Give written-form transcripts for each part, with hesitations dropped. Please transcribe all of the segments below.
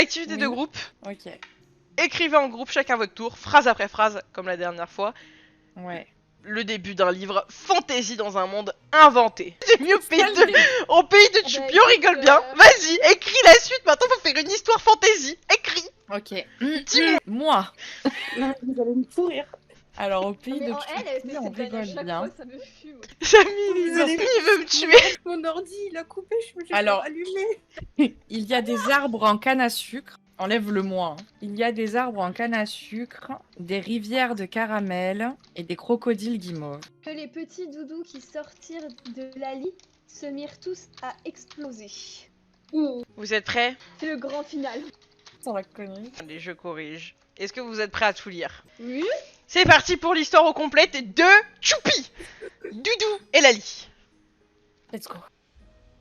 Activité de groupe. Ok. Écrivez en groupe chacun votre tour, phrase après phrase, comme la dernière fois. Ouais. Le début d'un livre fantasy dans un monde inventé. J'ai mis au pays de Choupi, on rigole bien. Vas-y, écris la suite. Maintenant, faut faire une histoire fantasy. Écris. Ok. Dis-moi. Moi. Non, vous allez me pourrir. Alors, au pays Mais de en elle Choupi, fait on cette vanne à rigole chaque bien. fois, ça me fume. Samy, Vous il allez- veut me tuer. Mon ordi, il a coupé, je vais Alors- pas allumer. Il y a des arbres en canne à sucre. Enlève le moi. Hein. Il y a des arbres en canne à sucre, des rivières de caramel et des crocodiles guimauves. Que les petits doudous qui sortirent de la lit se mirent tous à exploser. Vous êtes prêts? C'est le grand final. Sans la connerie. Allez, je corrige. Est-ce que vous êtes prêts à tout lire? Oui. C'est parti pour l'histoire au complète de Choupi, Doudou et Lali. Let's go.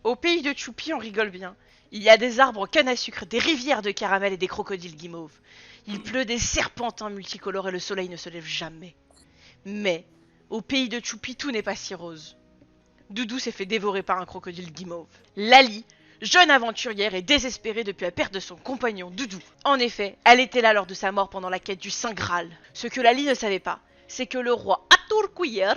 Au pays de Choupi, on rigole bien. Il y a des arbres en canne à sucre, des rivières de caramel et des crocodiles guimauves. Il pleut des serpentins multicolores et le soleil ne se lève jamais. Mais, au pays de Choupi, tout n'est pas si rose. Doudou s'est fait dévorer par un crocodile guimauve. Lali, jeune aventurière et désespérée depuis la perte de son compagnon Doudou. En effet, elle était là lors de sa mort pendant la quête du Saint Graal. Ce que Lali ne savait pas, c'est que le roi Aturkuyer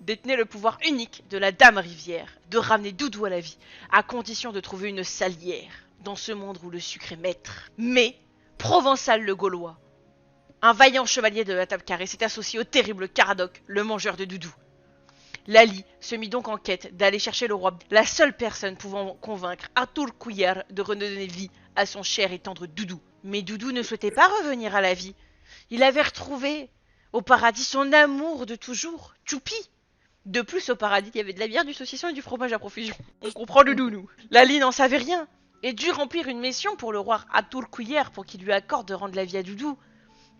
détenait le pouvoir unique de la Dame Rivière de ramener Doudou à la vie, à condition de trouver une salière dans ce monde où le sucre est maître. Mais Provençal le Gaulois, un vaillant chevalier de la table carrée, s'est associé au terrible Caradoc, le mangeur de Doudou. Lali se mit donc en quête d'aller chercher le roi, la seule personne pouvant convaincre Aturkuyer de redonner vie à son cher et tendre Doudou. Mais Doudou ne souhaitait pas revenir à la vie. Il avait retrouvé au paradis son amour de toujours, Choupi. De plus, au paradis, il y avait de la bière, du saucisson et du fromage à profusion. On comprend le nous. Lali n'en savait rien et dut remplir une mission pour le roi Aturkuyer pour qu'il lui accorde de rendre la vie à Doudou.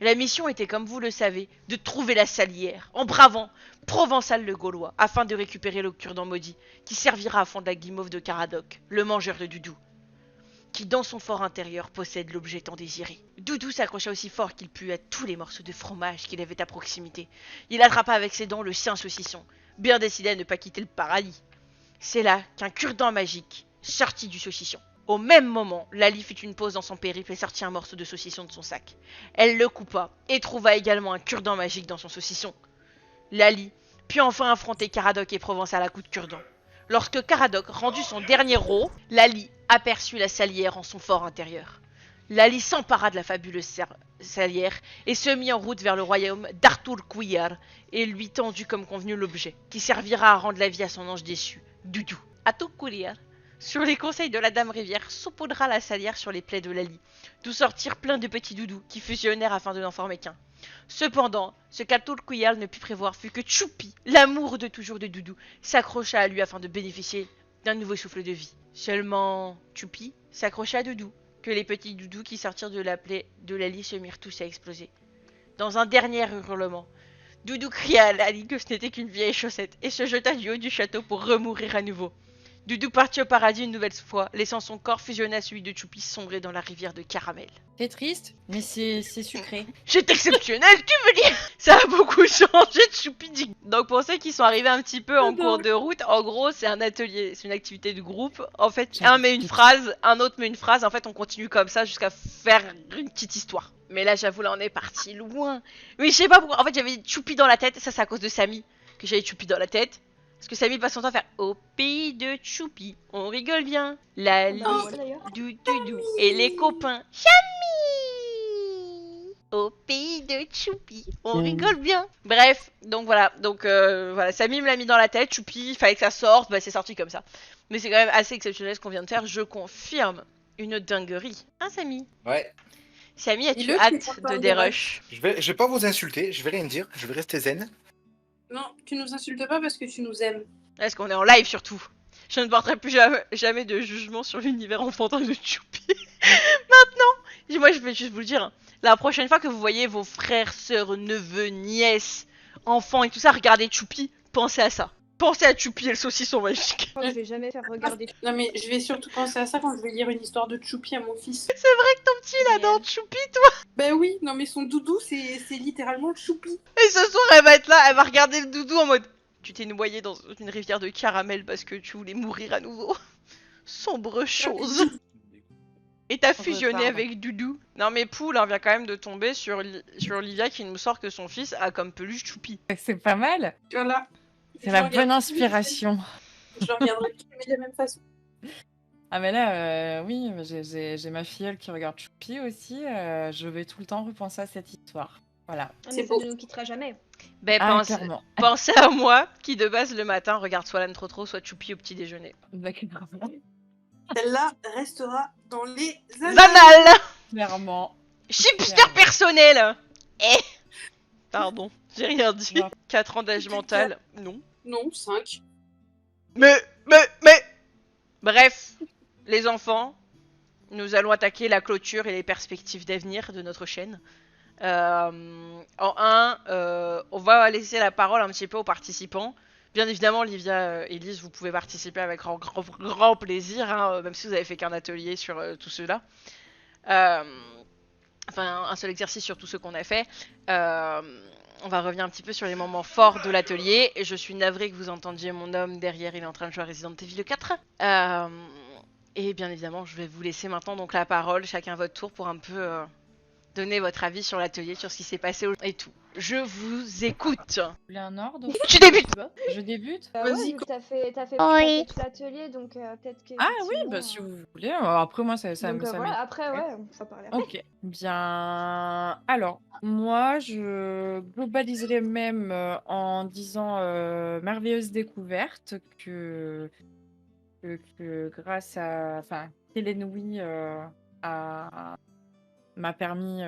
La mission était, comme vous le savez, de trouver la salière, en bravant Provençal le Gaulois, afin de récupérer le cure-dent maudit, qui servira à fondre la guimauve de Caradoc, le mangeur de Doudou, qui dans son fort intérieur possède l'objet tant désiré. Doudou s'accrocha aussi fort qu'il put à tous les morceaux de fromage qu'il avait à proximité. Il attrapa avec ses dents le sien saucisson, bien décidé à ne pas quitter le paradis. C'est là qu'un cure-dent magique sortit du saucisson. Au même moment, Lali fit une pause dans son périple et sortit un morceau de saucisson de son sac. Elle le coupa et trouva également un cure-dent magique dans son saucisson. Lali put enfin affronter Caradoc et Provençal à coups de cure-dent. Lorsque Caradoc rendit son dernier rot, Lali aperçut la salière en son fort intérieur. Lali s'empara de la fabuleuse salière et se mit en route vers le royaume d'Aturkuyer et lui tendit comme convenu l'objet, qui servira à rendre la vie à son ange déçu, Doudou. Aturkuyer, sur les conseils de la Dame Rivière, saupoudra la salière sur les plaies de Lali, d'où sortirent plein de petits doudous qui fusionnèrent afin de n'en former qu'un. Cependant, ce qu'Aturkuyer ne put prévoir fut que Choupi, l'amour de toujours de Doudou, s'accrocha à lui afin de bénéficier d'un nouveau souffle de vie. Seulement, Choupi s'accrocha à Doudou, que les petits doudous qui sortirent de la plaie de Lali se mirent tous à exploser. Dans un dernier hurlement, Doudou cria à Lali que ce n'était qu'une vieille chaussette et se jeta du haut du château pour remourir à nouveau. Doudou partit au paradis une nouvelle fois, laissant son corps fusionner à celui de Choupi sombrer dans la rivière de caramel. C'est triste, mais c'est sucré. C'est exceptionnel, tu veux dire? Ça a beaucoup changé de Choupi. Donc pour ceux qui sont arrivés un petit peu en cours de route, en gros c'est un atelier, c'est une activité de groupe. En fait, un met une phrase, un autre met une phrase, en fait on continue comme ça jusqu'à faire une petite histoire. Mais là j'avoue là on est parti loin. Oui je sais pas pourquoi, en fait j'avais Choupi dans la tête, ça c'est à cause de Samy que j'avais Choupi dans la tête. Parce que Samy passe son temps à faire au pays de Choupi, on rigole bien. Lali, Doudou et les copains. Chami au pays de Choupi, on rigole bien. Bref, donc voilà, voilà, Samy me l'a mis dans la tête, Choupi, il fallait que ça sorte, bah c'est sorti comme ça. Mais c'est quand même assez exceptionnel ce qu'on vient de faire, je confirme. Une dinguerie. Hein Samy? Ouais. Samy, as-tu hâte de Dérush? Je vais pas vous insulter, je vais rien dire, je vais rester zen. Non, tu nous insultes pas parce que tu nous aimes. Est-ce qu'on est en live surtout? Je ne porterai plus jamais de jugement sur l'univers enfantin de Choupi. Maintenant, moi je vais juste vous le dire, hein, la prochaine fois que vous voyez vos frères, sœurs, neveux, nièces, enfants et tout ça, regardez Choupi, pensez à ça. Pensez à Choupi et le saucisson magique. Je crois que je vais jamais faire regarder. Non mais je vais surtout penser à ça quand je vais lire une histoire de Choupi à mon fils. C'est vrai que ton petit il adore Choupi, toi. Ben oui, non mais son doudou c'est littéralement Choupi. Et ce soir elle va être là, elle va regarder le doudou en mode tu t'es noyé dans une rivière de caramel parce que tu voulais mourir à nouveau. Sombre chose. Et t'as fusionné Retarde. avec Doudou. Non mais Poule, on vient quand même de tomber sur Olivia qui nous sort que son fils a comme peluche Choupi. C'est pas mal. Voilà. C'est Je la regarde bonne tous les inspiration. films. Je le regarderai plus de la même façon. Ah mais là, oui, j'ai ma filleule qui regarde Choupi aussi. Je vais tout le temps repenser à cette histoire. Voilà. Ah, C'est mais ça beau. ne nous quittera jamais. Ben Ah, clairement. pensez à moi qui de base le matin regarde soit l'âne trop soit Choupi au petit déjeuner. D'accord. Celle-là restera dans les annales. Banal. Clairement. Chipster Clairement. personnel. Eh. Pardon, j'ai rien dit. Non. 4 ans d'âge mental, non. Non, 5. Mais. Bref, les enfants, nous allons attaquer la clôture et les perspectives d'avenir de notre chaîne. En on va laisser la parole un petit peu aux participants. Bien évidemment, Olivia et Elise, vous pouvez participer avec grand plaisir, hein, même si vous avez fait qu'un atelier sur tout cela. Enfin, un seul exercice sur tout ce qu'on a fait. On va revenir un petit peu sur les moments forts de l'atelier. Et je suis navrée que vous entendiez mon homme derrière, il est en train de jouer à Resident Evil 4. Et bien évidemment, je vais vous laisser maintenant donc la parole, chacun votre tour, pour un peu donner votre avis sur l'atelier, sur ce qui s'est passé et tout. Je vous écoute. Vous voulez un ordre? Tu débutes. Je débute? Ouais, Vas-y, vu que t'as fait Oui. tout l'atelier, donc peut-être que. Ah oui, bah si vous voulez. Après moi, ça Donc ça voilà, après, ouais, on s'en parlait après. Ok, bien. Alors, moi, je globaliserai même en disant merveilleuse découverte que grâce à, enfin, Hélène Oui m'a permis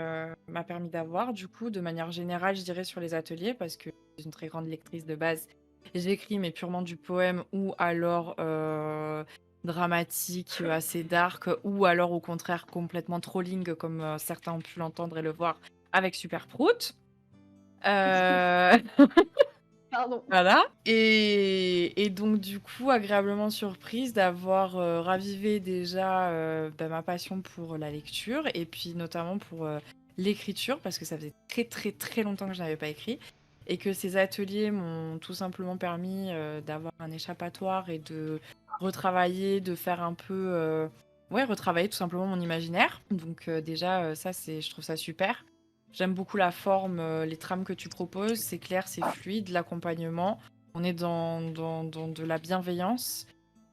d'avoir, du coup, de manière générale, je dirais, sur les ateliers, parce que je suis une très grande lectrice de base. J'écris, mais purement du poème ou alors dramatique, assez dark, ou alors au contraire complètement trolling, comme certains ont pu l'entendre et le voir avec Super Prout. Pardon. Voilà. Et donc, du coup, agréablement surprise d'avoir ravivé déjà ma passion pour la lecture et puis notamment pour l'écriture, parce que ça faisait très très très longtemps que je n'avais pas écrit. Et que ces ateliers m'ont tout simplement permis d'avoir un échappatoire et de retravailler, de faire un peu... retravailler tout simplement mon imaginaire. Donc déjà, ça, je trouve ça super. J'aime beaucoup la forme, les trames que tu proposes. C'est clair, c'est fluide, l'accompagnement. On est dans de la bienveillance.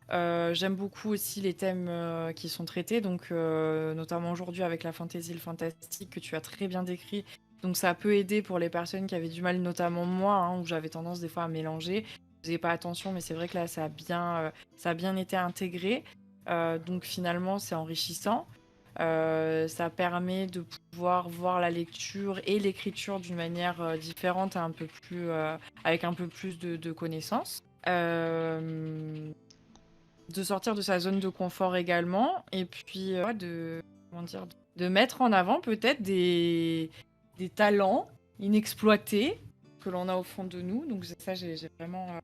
J'aime beaucoup aussi les thèmes qui sont traités, donc notamment aujourd'hui avec la fantasy, le fantastique que tu as très bien décrit. Donc ça peut aider pour les personnes qui avaient du mal, notamment moi, hein, où j'avais tendance des fois à mélanger. Je faisais pas attention, mais c'est vrai que là ça a bien été intégré. Donc finalement c'est enrichissant. Ça permet de pouvoir voir la lecture et l'écriture d'une manière différente, un peu plus, avec un peu plus de connaissances. De sortir de sa zone de confort également, et puis de mettre en avant peut-être des talents inexploités que l'on a au fond de nous. Donc ça, j'ai vraiment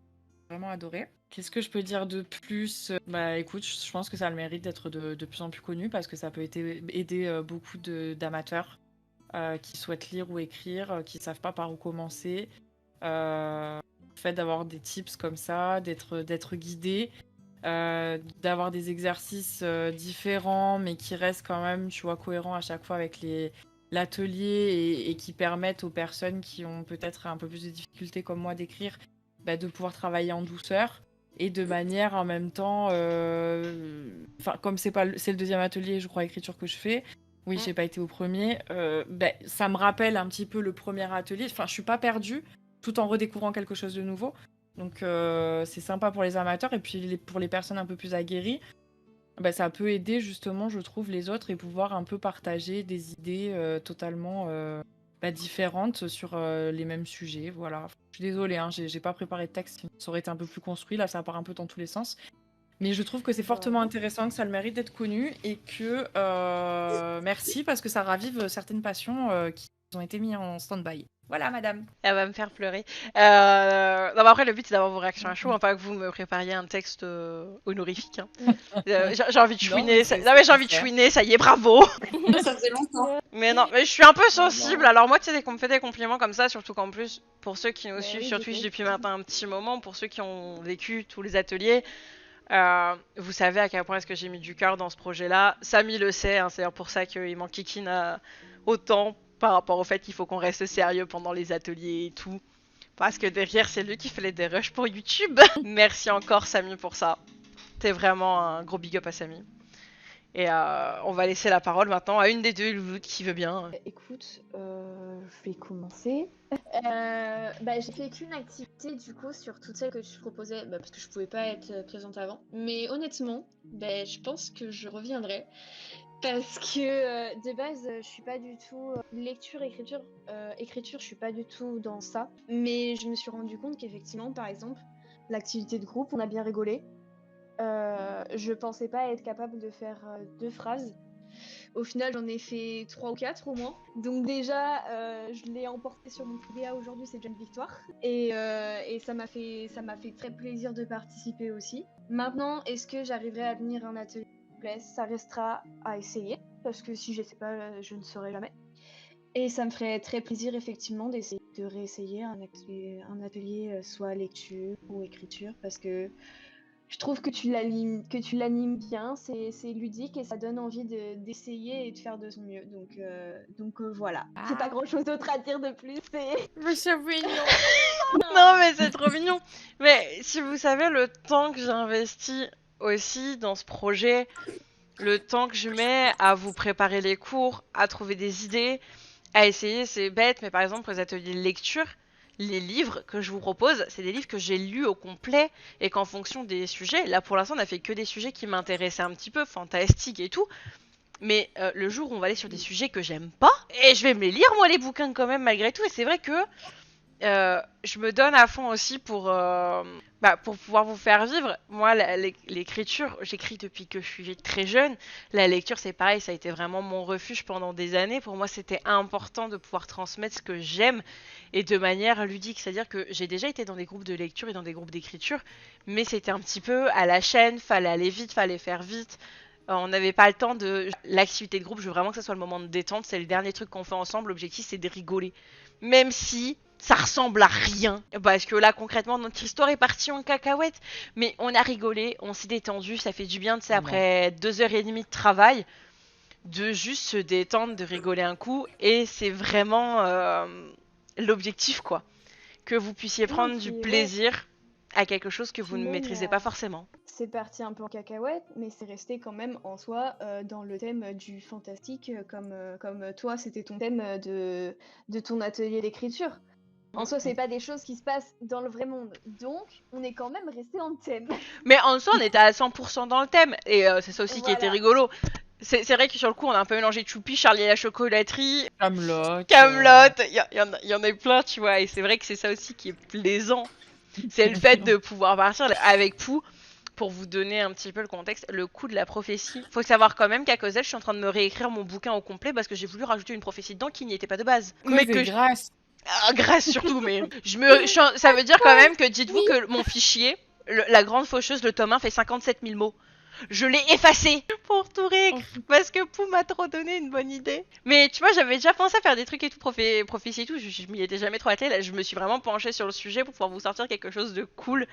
adoré. Qu'est-ce que je peux dire de plus? Bah écoute, je pense que ça a le mérite d'être de plus en plus connu, parce que ça peut aider beaucoup d'amateurs qui souhaitent lire ou écrire, qui ne savent pas par où commencer. Le fait d'avoir des tips comme ça, d'être guidé, d'avoir des exercices différents, mais qui restent quand même, tu vois, cohérents à chaque fois avec l'atelier et qui permettent aux personnes qui ont peut-être un peu plus de difficultés comme moi d'écrire, de pouvoir travailler en douceur et de manière en même temps, comme c'est le deuxième atelier, je crois, écriture que je fais. Oui, j'ai pas été au premier. Ça me rappelle un petit peu le premier atelier. Enfin, je suis pas perdue, tout en redécouvrant quelque chose de nouveau. Donc c'est sympa pour les amateurs, et puis pour les personnes un peu plus aguerries, ça peut aider justement, je trouve, les autres, et pouvoir un peu partager des idées totalement différentes sur les mêmes sujets. Voilà. Je suis désolée, hein, j'ai pas préparé de texte, ça aurait été un peu plus construit, là ça part un peu dans tous les sens. Mais je trouve que c'est fortement intéressant, que ça a le mérite d'être connu, et que merci, parce que ça ravive certaines passions qui ont été mises en stand-by. Voilà, madame. Elle va me faire pleurer. Non, mais après, le but, c'est d'avoir vos réactions à chaud, hein, pas que vous me prépariez un texte honorifique. Hein. J'ai envie de chouiner. J'ai envie de chouiner, ça y est, bravo. Ça faisait longtemps. Mais non, mais je suis un peu sensible. Alors moi, tu sais, dès qu'on me fait des compliments comme ça, surtout qu'en plus, pour ceux qui nous suivent oui, sur je Twitch sais. depuis maintenant un petit moment, pour ceux qui ont vécu tous les ateliers, Vous savez à quel point est-ce que j'ai mis du cœur dans ce projet-là. Samy le sait, hein, c'est d'ailleurs pour ça qu'il m'enquiquine autant par rapport au fait qu'il faut qu'on reste sérieux pendant les ateliers et tout. Parce que derrière, c'est lui qui fait les dérushs pour YouTube. Merci encore, Samy, pour ça. T'es vraiment un gros big up à Samy. Et on va laisser la parole maintenant à une des deux louloutes qui veut bien. Écoute, je vais commencer. J'ai fait qu'une activité du coup sur toutes celles que tu proposais, parce que je pouvais pas être présente avant. Mais honnêtement, je pense que je reviendrai. Parce que de base, je suis pas du tout lecture, écriture, je suis pas du tout dans ça. Mais je me suis rendu compte qu'effectivement, par exemple, l'activité de groupe, on a bien rigolé. Je pensais pas être capable de faire 2 phrases. Au final, j'en ai fait 3 ou 4 au moins. Donc déjà, je l'ai emporté sur mon TBA aujourd'hui, c'est déjà une victoire. Et ça m'a fait très plaisir de participer aussi. Maintenant, est-ce que j'arriverai à venir à un atelier qui me plaise ? Ça restera à essayer, parce que si je sais pas, je ne saurai jamais. Et ça me ferait très plaisir effectivement d'essayer de réessayer un atelier soit lecture ou écriture, parce que je trouve que tu l'animes bien, c'est ludique et ça donne envie d'essayer et de faire de son mieux. Donc voilà. J'ai pas grand chose d'autre à dire de plus. Mais c'est mignon. Non, mais c'est trop mignon. Mais si vous savez le temps que j'ai investi aussi dans ce projet, le temps que je mets à vous préparer les cours, à trouver des idées, à essayer, c'est bête, mais par exemple, pour les ateliers de lecture, les livres que je vous propose, c'est des livres que j'ai lus au complet et qu'en fonction des sujets, là pour l'instant, on a fait que des sujets qui m'intéressaient un petit peu, fantastiques et tout. Mais le jour où on va aller sur des sujets que j'aime pas, et je vais me les lire moi les bouquins quand même malgré tout, et c'est vrai que je me donne à fond aussi pour pouvoir vous faire vivre. Moi, l'écriture, j'écris depuis que je suis très jeune. La lecture, c'est pareil, ça a été vraiment mon refuge pendant des années. Pour moi, c'était important de pouvoir transmettre ce que j'aime et de manière ludique. C'est-à-dire que j'ai déjà été dans des groupes de lecture et dans des groupes d'écriture, mais c'était un petit peu à la chaîne, fallait aller vite, fallait faire vite. On n'avait pas le temps de... L'activité de groupe, je veux vraiment que ça soit le moment de détente. C'est le dernier truc qu'on fait ensemble. L'objectif, c'est de rigoler. Même si ça ressemble à rien. Parce que là, concrètement, notre histoire est partie en cacahuète. Mais on a rigolé, on s'est détendu. Ça fait du bien, tu sais, après 2h30 de travail, de juste se détendre, de rigoler un coup. Et c'est vraiment l'objectif, quoi. Que vous puissiez prendre du plaisir à quelque chose que vous ne maîtrisez pas forcément. C'est parti un peu en cacahuète, mais c'est resté quand même en soi dans le thème du fantastique, comme toi, c'était ton thème de ton atelier d'écriture. En soi, c'est pas des choses qui se passent dans le vrai monde. Donc, on est quand même resté dans le thème. Mais en soi, on était à 100% dans le thème. Et c'est ça aussi qui était rigolo. C'est vrai que sur le coup, on a un peu mélangé Choupi, Charlie et la chocolaterie, Camelot. il y en a eu plein, tu vois. Et c'est vrai que c'est ça aussi qui est plaisant. C'est le fait de pouvoir partir avec Pou. Pour vous donner un petit peu le contexte, le coup de la prophétie. Faut savoir quand même qu'à Cosette, je suis en train de me réécrire mon bouquin au complet parce que j'ai voulu rajouter une prophétie dedans qui n'y était pas de base. Mais que grâce. Grâce surtout, mais ça veut dire quand même que dites-vous que mon fichier, la grande faucheuse, le tome 1 fait 57 000 mots. Je l'ai effacé pour tout réécrire parce que Pou m'a trop donné une bonne idée. Mais tu vois, j'avais déjà pensé à faire des trucs et tout, prophétie et tout, je m'y étais jamais trop attelée. Là, je me suis vraiment penchée sur le sujet pour pouvoir vous sortir quelque chose de cool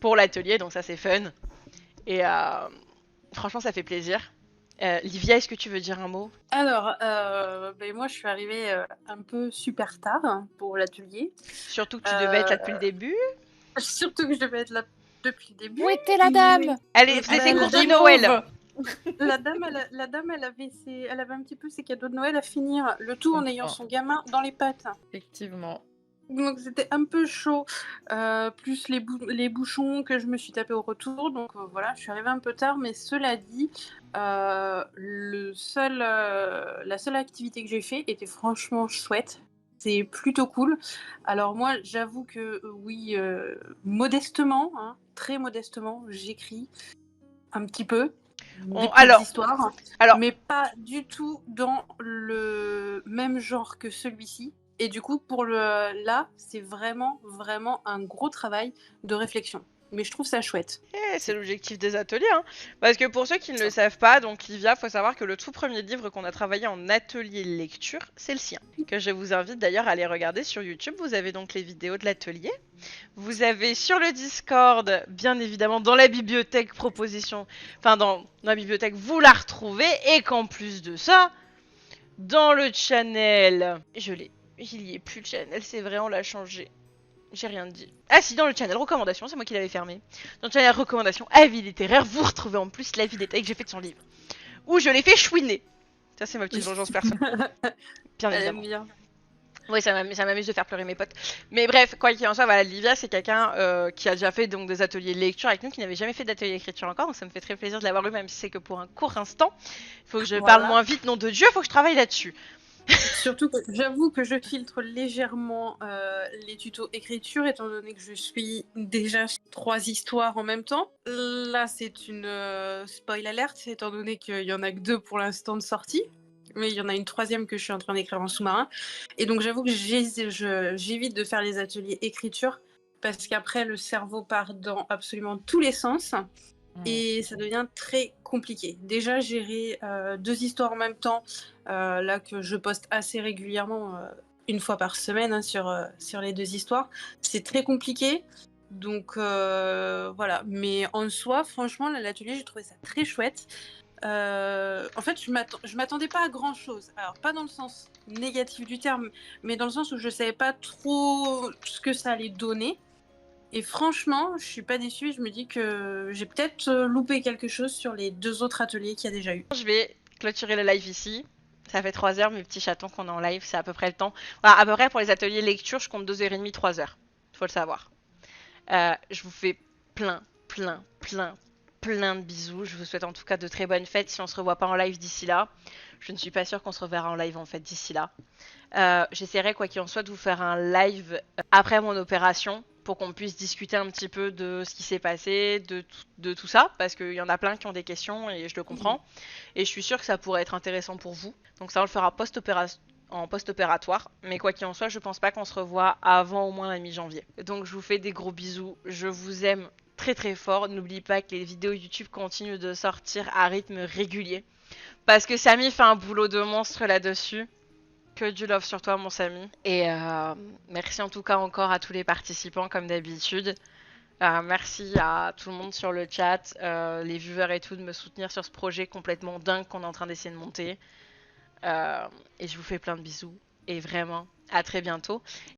pour l'atelier, donc ça c'est fun. Et franchement, ça fait plaisir. Livia, est-ce que tu veux dire un mot ? Alors, moi je suis arrivée un peu super tard pour l'atelier. Surtout que tu devais être là depuis le début. Surtout que je devais être là depuis le début. Où était la dame ? Elle faisait ses cours de Noël. La dame, elle avait un petit peu ses cadeaux de Noël à finir, le tout en ayant son gamin dans les pattes. Effectivement. Donc c'était un peu chaud, plus les bouchons que je me suis tapé au retour. Donc voilà, je suis arrivée un peu tard, mais cela dit, la seule activité que j'ai fait était franchement chouette. C'est plutôt cool. Alors moi, j'avoue que oui, modestement, hein, très modestement, j'écris un petit peu. Histoires, mais pas du tout dans le même genre que celui-ci. Et du coup, là, c'est vraiment un gros travail de réflexion. mais je trouve ça chouette. C'est l'objectif des ateliers, hein. Parce que pour ceux qui ne le savent pas, donc Livia, faut savoir que le tout premier livre qu'on a travaillé en atelier lecture, c'est le sien. Que je vous invite d'ailleurs à aller regarder sur YouTube. Vous avez donc les vidéos de l'atelier. Vous avez sur le Discord, bien évidemment, dans la bibliothèque proposition, enfin dans la bibliothèque, vous la retrouvez. Et qu'en plus de ça, dans le channel, il y est plus le channel, c'est vrai, on l'a changé. J'ai rien dit. Ah si, dans le channel recommandation, c'est moi qui l'avais fermé. Dans le channel recommandation avis littéraire, vous retrouvez en plus l'avis détaillé que j'ai fait de son livre. Où je l'ai fait chouiner. Ça c'est ma petite vengeance perso. Bien évidemment. Bien. Oui, ça m'amuse de faire pleurer mes potes. Mais bref, quoi qu'il en soit, voilà, Livia c'est quelqu'un qui a déjà fait donc des ateliers de lecture avec nous, qui n'avait jamais fait d'atelier d'écriture encore, donc ça me fait très plaisir de l'avoir eu, même si c'est que pour un court instant. Il faut que je parle moins vite, nom de Dieu, faut que je travaille là-dessus. Surtout que j'avoue que je filtre légèrement les tutos écriture, étant donné que je suis déjà sur 3 histoires en même temps. Là, c'est une spoil alerte, étant donné qu'il y en a que 2 pour l'instant de sortie. Mais il y en a une 3e que je suis en train d'écrire en sous-marin. Et donc, j'avoue que j'évite de faire les ateliers écriture, parce qu'après, le cerveau part dans absolument tous les sens. Et ça devient très compliqué. Déjà, gérer 2 histoires en même temps, là que je poste assez régulièrement, une fois par semaine, hein, sur les 2 histoires, c'est très compliqué. Donc voilà. Mais en soi, franchement, l'atelier, j'ai trouvé ça très chouette. En fait, je m'attendais pas à grand chose. Alors, pas dans le sens négatif du terme, mais dans le sens où je savais pas trop ce que ça allait donner. Et franchement, je suis pas déçue. Je me dis que j'ai peut-être loupé quelque chose sur les 2 autres ateliers qu'il y a déjà eu. Je vais clôturer le live ici. Ça fait 3 heures, mes petits chatons qu'on a en live, c'est à peu près le temps. Voilà, à peu près pour les ateliers lecture, je compte 2h30, 3h. Faut le savoir. Je vous fais plein de bisous. Je vous souhaite en tout cas de très bonnes fêtes si on se revoit pas en live d'ici là. Je ne suis pas sûre qu'on se reverra en live en fait d'ici là. J'essaierai quoi qu'il en soit de vous faire un live après mon opération pour qu'on puisse discuter un petit peu de ce qui s'est passé, de tout ça, parce qu'il y en a plein qui ont des questions et je le comprends. Et je suis sûre que ça pourrait être intéressant pour vous. Donc ça on le fera en post-opératoire, mais quoi qu'il en soit, je pense pas qu'on se revoit avant au moins la mi-janvier. Donc je vous fais des gros bisous, je vous aime très très fort. N'oubliez pas que les vidéos YouTube continuent de sortir à rythme régulier, parce que Samy fait un boulot de monstre là-dessus. Que du love sur toi, mon Samy. Et merci en tout cas encore à tous les participants, comme d'habitude. Merci à tout le monde sur le chat, les viewers et tout, de me soutenir sur ce projet complètement dingue qu'on est en train d'essayer de monter. Et je vous fais plein de bisous. Et vraiment, à très bientôt.